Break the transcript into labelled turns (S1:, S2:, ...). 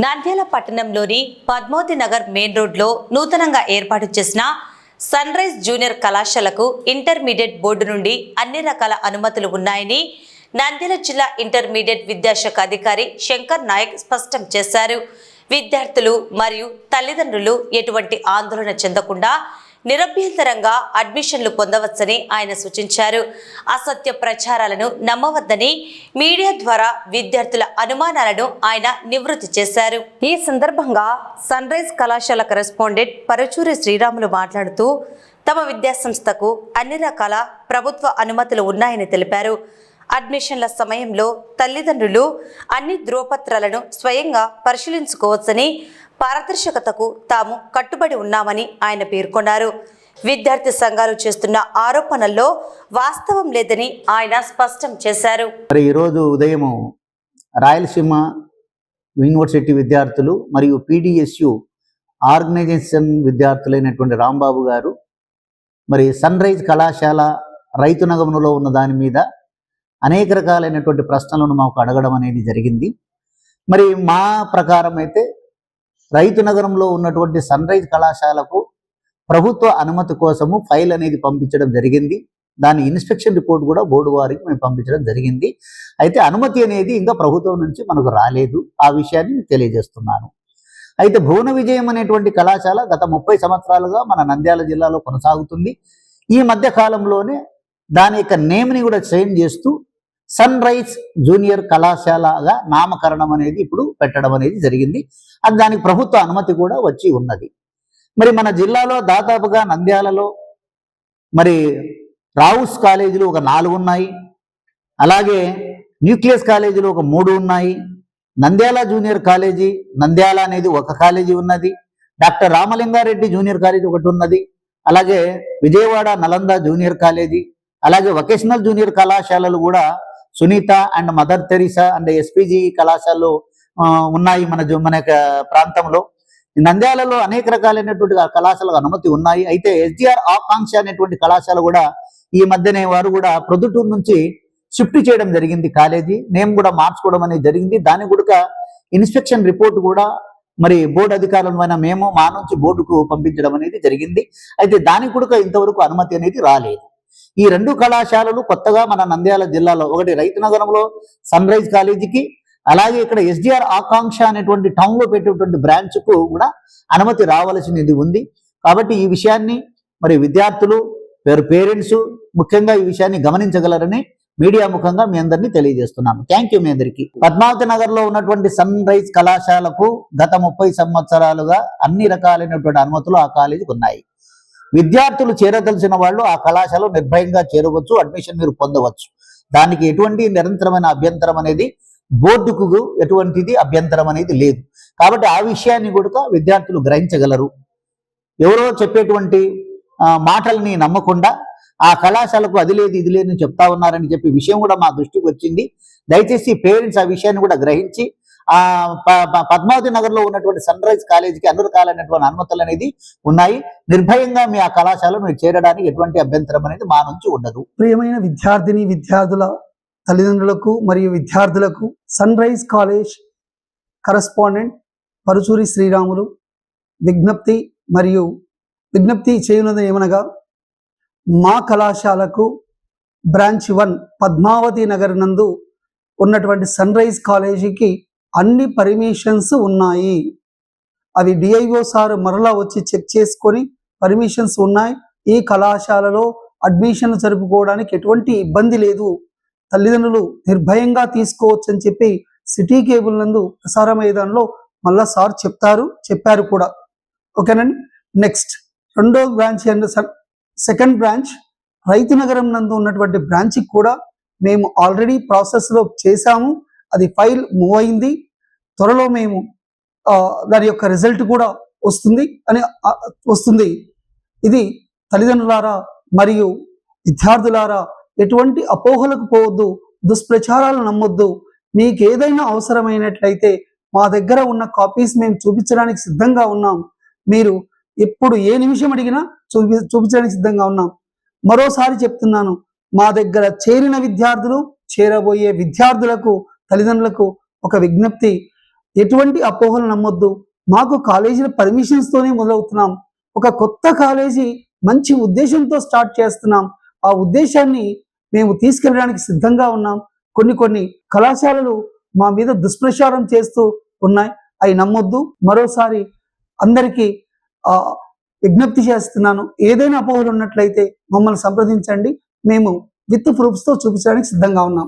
S1: నంద్యాల పట్టణంలోని పద్మావతి నగర్ మెయిన్ రోడ్లో నూతనంగా ఏర్పాటు చేసిన సన్ రైజ్ జూనియర్ కళాశాలకు ఇంటర్మీడియట్ బోర్డు నుండి అన్ని రకాల అనుమతులు ఉన్నాయని నంద్యాల జిల్లా ఇంటర్మీడియట్ విద్యాశాఖ అధికారి శంకర్ నాయక్ స్పష్టం చేశారు. విద్యార్థులు మరియు తల్లిదండ్రులు ఎటువంటి ఆందోళన చెందకుండా నిరభ్యంతరంగా అడ్మిషన్లు పొందవచ్చని ఆయన సూచించారు. అసత్య ప్రచారాలను నమ్మవద్దని మీడియా ద్వారా విద్యార్థుల అనుమానాలను ఆయన నివృత్తి చేశారు. ఈ సందర్భంగా సన్ రైజ్ కళాశాల కరెస్పాండెంట్ పరుచూరి శ్రీరాములు మాట్లాడుతూ తమ విద్యాసంస్థకు అన్ని రకాల ప్రభుత్వ అనుమతులు ఉన్నాయని తెలిపారు. అడ్మిషన్ల సమయంలో తల్లిదండ్రులు అన్ని ధ్రువపత్రాలను స్వయంగా పరిశీలించుకోవచ్చని, పారదర్శకతకు తాము కట్టుబడి ఉన్నామని ఆయన పేర్కొన్నారు. విద్యార్థి సంఘాలు చేస్తున్న ఆరోపణల్లో వాస్తవం లేదని ఆయన స్పష్టం చేశారు.
S2: ఈరోజు ఉదయం రాయలసీమ యూనివర్సిటీ విద్యార్థులు మరియు PDSU ఆర్గనైజేషన్ విద్యార్థులైనటువంటి రాంబాబు గారు సన్ రైజ్ కళాశాల రైతు నగరంలో ఉన్న దాని మీద అనేక రకాలైనటువంటి ప్రశ్నలను మాకు అడగడం అనేది జరిగింది. మా ప్రకారం అయితే రైతు నగరంలో ఉన్నటువంటి సన్ రైజ్ కళాశాలకు ప్రభుత్వ అనుమతి కోసము ఫైల్ అనేది పంపించడం జరిగింది. దాని ఇన్స్పెక్షన్ రిపోర్ట్ కూడా బోర్డు వారికి మేము పంపించడం జరిగింది. అయితే అనుమతి అనేది ఇంకా ప్రభుత్వం నుంచి మనకు రాలేదు. ఆ విషయాన్ని తెలియజేస్తున్నాను. అయితే భువన విజయం అనేటువంటి కళాశాల గత 30 సంవత్సరాలుగా మన నంద్యాల జిల్లాలో కొనసాగుతుంది. ఈ మధ్య కాలంలోనే దాని యొక్క నేమ్ని కూడా చేంజ్ చేస్తూ సన్ రైజ్ జూనియర్ కళాశాలగా నామకరణం అనేది ఇప్పుడు పెట్టడం అనేది జరిగింది. అది దానికి ప్రభుత్వ అనుమతి కూడా వచ్చి ఉన్నది. మన జిల్లాలో దాదాపుగా నంద్యాలలో రావుస్ కాలేజీలు ఒక 4 ఉన్నాయి. అలాగే న్యూక్లియస్ కాలేజీలు ఒక 3 ఉన్నాయి. నంద్యాల జూనియర్ కాలేజీ నంద్యాల అనేది ఒక కాలేజీ ఉన్నది. డాక్టర్ రామలింగారెడ్డి జూనియర్ కాలేజీ ఒకటి ఉన్నది. అలాగే విజయవాడ నలంద జూనియర్ కాలేజీ, అలాగే వొకేషనల్ జూనియర్ కళాశాలలు కూడా Sunitha and Mother Teresa and SPG కళాశాలలు ఉన్నాయి మన ప్రాంతంలో. నంద్యాలలో అనేక రకాలైనటువంటి కళాశాలకు అనుమతి ఉన్నాయి. అయితే SDR ఆకాంక్ష అనేటువంటి కళాశాల కూడా ఈ మధ్యనే వారు కూడా ప్రొద్దుటూరు నుంచి షిఫ్ట్ చేయడం జరిగింది. కాలేజీ నేమ్ కూడా మార్చుకోవడం అనేది జరిగింది. దాని కూడా ఇన్స్పెక్షన్ రిపోర్ట్ కూడా బోర్డు అధికారులమైన మేము మా నుంచి బోర్డుకు పంపించడం అనేది జరిగింది. అయితే దానికి కూడా ఇంతవరకు అనుమతి అనేది రాలేదు. ఈ 2 కళాశాలలు కొత్తగా మన నంద్యాల జిల్లాలో, ఒకటి రైతు నగరంలో సన్ రైజ్ కాలేజీకి, అలాగే ఇక్కడ SDR ఆకాంక్ష అనేటువంటి టౌన్లో పెట్టేటువంటి బ్రాంచ్కు కూడా అనుమతి రావాల్సినది ఉంది. కాబట్టి ఈ విషయాన్ని విద్యార్థులు పేరెంట్స్ ముఖ్యంగా ఈ విషయాన్ని గమనించగలరని మీడియా ముఖంగా మీ అందరినీ తెలియజేస్తున్నాను. థ్యాంక్ యూ మీ అందరికీ. పద్మావతి నగర్లో ఉన్నటువంటి సన్ రైజ్ కళాశాలకు గత 30 సంవత్సరాలుగా అన్ని రకాలైనటువంటి అనుమతులు ఆ కాలేజీకి ఉన్నాయి. విద్యార్థులు చేరదలిచిన వాళ్ళు ఆ కళాశాలలో నిర్భయంగా చేరవచ్చు, అడ్మిషన్ మీరు పొందవచ్చు. దానికి ఎటువంటి నిరంతరమైన అభ్యంతరం అనేది బోర్డుకు ఎటువంటిది అభ్యంతరం అనేది లేదు. కాబట్టి ఆ విషయాన్ని కూడా విద్యార్థులు గ్రహించగలరు. ఎవరో చెప్పేటువంటి మాటల్ని నమ్మకుండా ఆ కళాశాలకు అది లేదు ఇది లేదు చెప్తా ఉన్నారని చెప్పి విషయం కూడా మా దృష్టికి వచ్చింది. దయచేసి పేరెంట్స్ ఆ విషయాన్ని కూడా గ్రహించి పద్మావతి నగర్లో ఉన్నటువంటి సన్ రైజ్ కాలేజీకి అన్ని రకాలైనటువంటి అనుమతులు అనేది ఉన్నాయి. నిర్భయంగా మీ ఆ కళాశాలలో మీరు చేరడానికి ఎటువంటి అభ్యంతరం అనేది మా నుంచి ఉండదు.
S3: ప్రియమైన విద్యార్థుల తల్లిదండ్రులకు మరియు విద్యార్థులకు sunrise college correspondent Paruchuri Sriramulu విజ్ఞప్తి చేయనున్నది ఏమనగా, మా కళాశాలకు బ్రాంచ్ 1 పద్మావతి నగర్ నందు ఉన్నటువంటి సన్ రైజ్ కాలేజీకి అన్ని పర్మిషన్స్ ఉన్నాయి. అవి DIO సార్ మరలా వచ్చి చెక్ చేసుకొని పర్మిషన్స్ ఉన్నాయి. ఈ కళాశాలలో అడ్మిషన్ జరుపుకోవడానికి ఎటువంటి ఇబ్బంది లేదు, తల్లిదండ్రులు నిర్భయంగా తీసుకోవచ్చు అని చెప్పి సిటీ కేబుల్ నందు ప్రసార మైదానంలో మళ్ళా సార్ చెప్పారు కూడా. ఓకేనండి. నెక్స్ట్ 2వ బ్రాంచ్ అండ్ సెకండ్ బ్రాంచ్ రైతు నగరం నందు ఉన్నటువంటి బ్రాంచ్కి కూడా మేము ఆల్రెడీ ప్రాసెస్లో చేశాము. అది ఫైల్ మూవ్ అయింది. త్వరలో మేము దాని యొక్క రిజల్ట్ కూడా వస్తుంది. ఇది తల్లిదండ్రులారా మరియు విద్యార్థులారా ఎటువంటి అపోహలకు పోవద్దు, దుష్ప్రచారాలు నమ్మొద్దు. మీకు ఏదైనా అవసరమైనట్లయితే మా దగ్గర ఉన్న కాపీస్ మేము చూపించడానికి సిద్ధంగా ఉన్నాం. మీరు ఎప్పుడు ఏ నిమిషం అడిగినా చూపించడానికి సిద్ధంగా ఉన్నాం. మరోసారి చెప్తున్నాను, మా దగ్గర చేరిన విద్యార్థులు, చేరబోయే విద్యార్థులకు, తల్లిదండ్రులకు ఒక విజ్ఞప్తి. ఎటువంటి అపోహలు నమ్మొద్దు. మాకు కాలేజీల పర్మిషన్స్తోనే మొదలవుతున్నాం. ఒక కొత్త కాలేజీ మంచి ఉద్దేశంతో స్టార్ట్ చేస్తున్నాం. ఆ ఉద్దేశాన్ని మేము తీసుకెళ్ళడానికి సిద్ధంగా ఉన్నాం. కొన్ని కళాశాలలు మా మీద దుష్ప్రచారం చేస్తూ ఉన్నాయి, అవి నమ్మొద్దు. మరోసారి అందరికీ విజ్ఞప్తి చేస్తున్నాను, ఏదైనా అపోహలు ఉన్నట్లయితే మమ్మల్ని సంప్రదించండి. మేము విత్ ప్రూఫ్స్తో చూపించడానికి సిద్ధంగా ఉన్నాం.